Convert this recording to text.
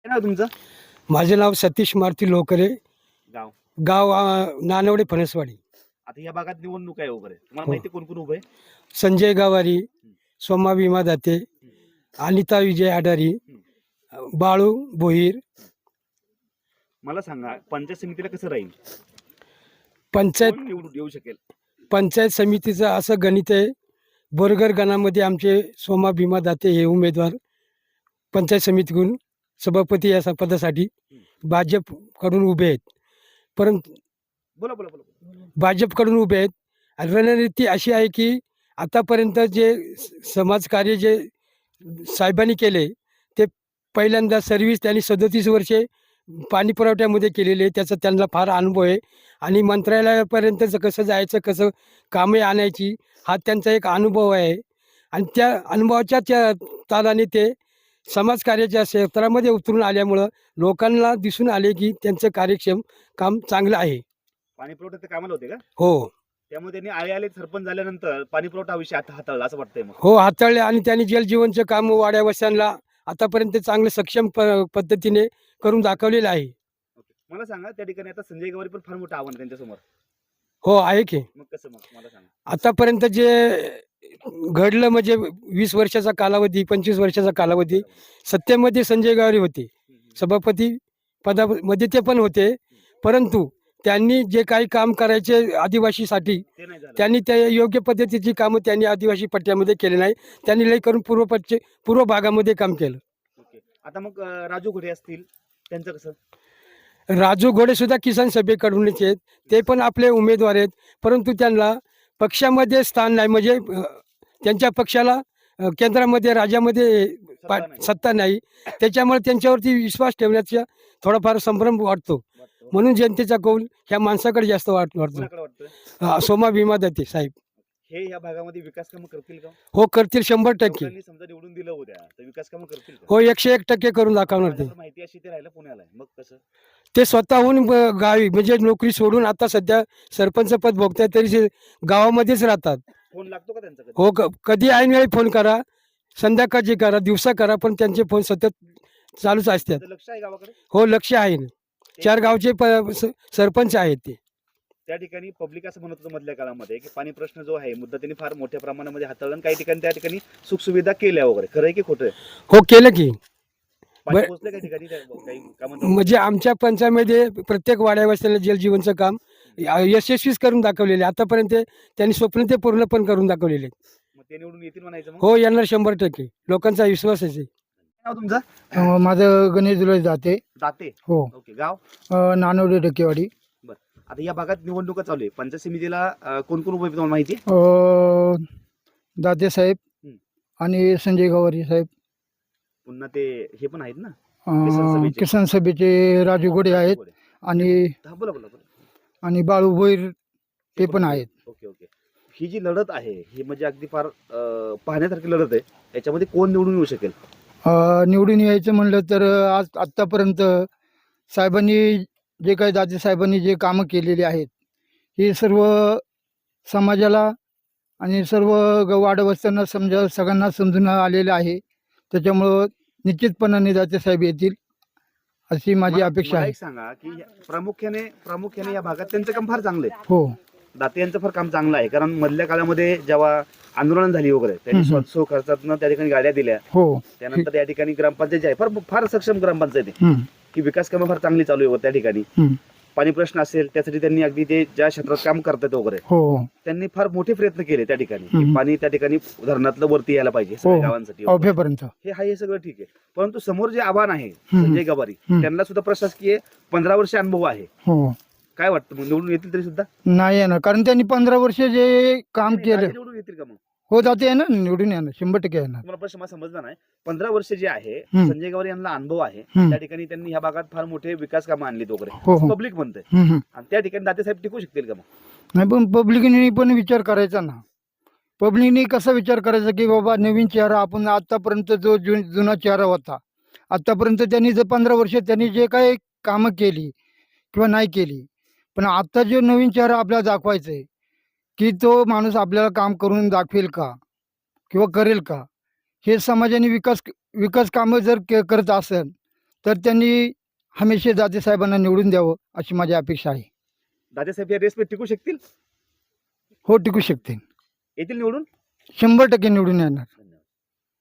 काय नाव तुमचं? माझे नाव सतीश मारुती लोकरे, गाव. गाव नानवडे फणसवाडी. आता या भागात निवडणूक आहे वगैरे. तुम्हाला हो. माहिती आहे कोण-कोण उभं आहे? संजय गावारी, हं, सोमा भीमा दाते, हं, अनिता विजय आडारी, हं, बाळू भोईर. हं. मला सांगा पंचायत समितीला कसं राहील? पंचायत कोण निवडून येऊ शकेल? पंचायत समितीचं असं गणित आहे, बोरगर गणामध्ये आमचे सोमा भीमा दाते हे उमेदवार पंचायत समितीकडून सभापती या पदासाठी हं. भाजपकडून उभे आहेत. परंतु बोला, बोला, बोला, बोला. भाजपकडून उभे आहेत. आणि रणनीती अशी आहे की आतापर्यंत जे समाजकार्य जे साहेबांनी केले ते पहिल्यांदा सर्व्हिस त्यांनी 37 वर्षे पाणी पुरवठ्यामध्ये केलेले, त्याचा त्यांना फार अनुभव आहे. आणि मंत्रालयापर्यंतचं कसं जायचं, कसं कामे आणायची, हा त्यांचा एक अनुभव आहे. आणि त्या अनुभवाच्या त्या तालाने ते समाजकार्याच्या क्षेत्रामध्ये उतरून आल्यामुळं लोकांना दिसून आले की त्यांचं कार्यक्षम काम चांगलं आहे. पाणी पुरवठ्यात ते कामाला होते का? हो. त्यामुळे त्यांनी आले सरपंच झाल्यानंतर पाणी पुरवठा विषय आता हाताळला असं वाटतंय मग. हो, हाताळले. आणि त्यांनी जलजीवनचं काम वाड्या वस्त्यांना आतापर्यंत चांगलं सक्षम पद्धतीने करून दाखवलेलं आहे. ओके. मला सांगा त्या ठिकाणी आता संजय गावारी पण फार मोठं आव्हान आहे त्यांच्यासमोर. हो, आहे की. मग कसं मग मला सांगा? आतापर्यंत जे घडलं म्हणजे 20 वर्षाचा कालावधी, 25 वर्षाचा कालावधी बरोबर. सत्तेमध्ये संजय गावरे होते. हं, हं, सभापती पदामध्ये ते पण होते. परंतु त्यांनी जे काही काम करायचे आदिवासीसाठी, ते नाही झालं. त्यांनी त्या योग्य पद्धतीची कामं त्यांनी आदिवासी पट्ट्यामध्ये केले नाही. त्यांनी लई करून पूर्व भागामध्ये काम केलं. ओके. आता मग राजू घोडे असतील त्यांचं कसं? राजू घोडेसुद्धा किसान सभेकडूनच आहेत. ते पण आपले उमेदवार आहेत. परंतु त्यांना पक्षामध्ये स्थान नाही. म्हणजे त्यांच्या पक्षाला केंद्रामध्ये, राज्यामध्ये सत्ता नाही. सत्ता नाही. त्याच्यामुळे त्यांच्यावरती विश्वास ठेवण्याचा थोडाफार संभ्रम वाटतो. वाटतं. म्हणून जनतेचा कौल ह्या माणसाकडे जास्त वाटतो. कोणाकडे वाटतं? सोमा भीमा दाते साहेब. हे या भागामध्ये विकास कामं करतील का? हो, करतील 100%. लोकांनी समजा निवडून दिलं उद्या तर विकास कामं करतील का? हो, 101% करून दाखवणार ते. माझ्याकडे माहिती अशी ते राहिलं पुण्याला आहे. मग कसं? ते स्वतःहून गावी म्हणजे नोकरी सोडून आता सध्या सरपंच पद भोगतात, तरी ते गावामध्येच राहतात. फोन लागतो का त्यांचा कधी? हो, कधी ऐनवेळी फोन करा, संध्याकाळची करा, दिवसा करा, पण त्यांचे फोन सतत चालूच असतात. त्याचं लक्ष आहे गावाकडे? हो, लक्ष आहे ना. 4 गावचे सरपंच आहेत ते. त्या ठिकाणी पब्लिक असं म्हणत होतं मधल्या काळामध्ये की पाणी प्रश्न जो आहे मुद्दा त्यांनी फार मोठ्या प्रमाणामध्ये हाताळला आणि काही ठिकाणी त्या ठिकाणी सुखसुविधा केल्या वगैरे. खरं आहे की खोटं आहे? हो, केलं की. पाणी पोहोचलं काही ठिकाणी काही कामं? म्हणजे आमच्या पंचायतमध्ये प्रत्येक वाड्या वस्त्याला जलजीवनचं काम यशस्वीच करून दाखवलेले. आतापर्यंत त्यांनी स्वप्न ते पूर्ण पण करून दाखवलेले. मग ते निवडून येतील म्हणायचं मग? हो, येणार 100%. लोकांचा विश्वास आहे. नाव तुमचं? माझं गणेश दुलारी जाते. दाते. हो. ओके. गाव? नानवडे डकेवाडी. बरं. आता या भागात निवडणुका चालू आहे. पंचायत समितीला कोण कोण उभे आहेत तुम्हाला माहिती आहे? दाते साहेब हं. आणि संजय गवारी साहेब. पुन्हा ते हे पण आहेत ना किसान सभेचे. किसान सभेचे राजू घोडे आहेत आणि हा, बोला बोला बोला. आणि बाळू भोईर ते पण आहेत. Okay okay. ही जी लढत आहे ही म्हणजे अगदी फार पाहण्यासारखी लढत आहे. याच्यामध्ये कोण निवडून येऊ शकेल? निवडून यायचं म्हणलं तर आत्तापर्यंत साहेबांनी जे काही दाते साहेबांनी जे कामं केलेली आहेत हे सर्व समाजाला आणि सर्व वाडवस्त्यांना सगळ्यांना समजून आलेलं आहे. त्याच्यामुळं निश्चितपणाने दाते साहेब येतील अशी माझी अपेक्षा मला आहे. एक सांगा की प्रामुख्याने या भागात त्यांचं काम फार चांगलं आहे. हो. दाते यांचं फार काम चांगलं आहे. कारण मधल्या काळामध्ये जेव्हा आंदोलन झाली वगैरे त्यांनी स्वतः खर्चातून त्या ठिकाणी गाड्या दिल्या. हो. त्यानंतर या ठिकाणी ग्रामपंचायत आहे फार सक्षम ग्रामपंचायत आहे हं, की विकास कामं फार चांगली चालू आहे त्या ठिकाणी. हं. पाणी प्रश्न असेल त्यासाठी त्यांनी अगदी ते ज्या क्षेत्रात काम करतात वगैरे हो. त्यांनी फार मोठे प्रयत्न केले त्या ठिकाणी की हम्म. पाणी त्या ठिकाणी धरणातलं वरती यायला पाहिजे हो. सगळ्या गावांसाठी वगैरे. अवघ्यापर्यंत. हे सगळं ठीक आहे. परंतु समोर जे आव्हान आहे हम्म. संजय गवारी हम्म. त्यांना सुद्धा प्रशासकीय 15 वर्ष अनुभव आहे. हो. काय वाटतं मग निवडून येतील तरी सुद्धा? नाही येणार कारण त्यांनी 15 वर्ष जे काम नाही, केलं. दाते निवडून येतील का मग? हो, जाते येणार निवडून येणार 100% येणार. तुम्हाला प्रश्न मला समजला नाही. 15 वर्ष जे आहे हम्म. संजय गवारी यांना अनुभव आहे. हम्म. त्या ठिकाणी त्यांनी ह्या भागात फार मोठे विकास कामं आणलीत वगैरे हो, हो. पब्लिक म्हणते हं, हं. आणि त्या ठिकाणी दाते साहेब टिकू शकतील का मग? नाही पण पब्लिकने पण विचार करायचा ना. पब्लिकने कसा विचार करायचा की बाबा नवीन चेहरा आपण आतापर्यंत जो जुना चेहरा होता आतापर्यंत त्यांनी जर 15 वर्ष त्यांनी जे काही कामं केली किंवा नाही केली पण आता जो नवीन चेहरा आपल्याला दाखवायचा आहे की तो माणूस आपल्याला काम करून दाखवेल का किंवा करेल का हे समाजाने विकास विकास कामं जर करत असेल तर त्यांनी हमेशा दाते साहेबांना निवडून द्यावं अशी माझी अपेक्षा आहे. दादासाहेब या रेसमध्ये टिकू शकतील, हो, टिकू शकते. येतील निवडून? 100% निवडून येणार.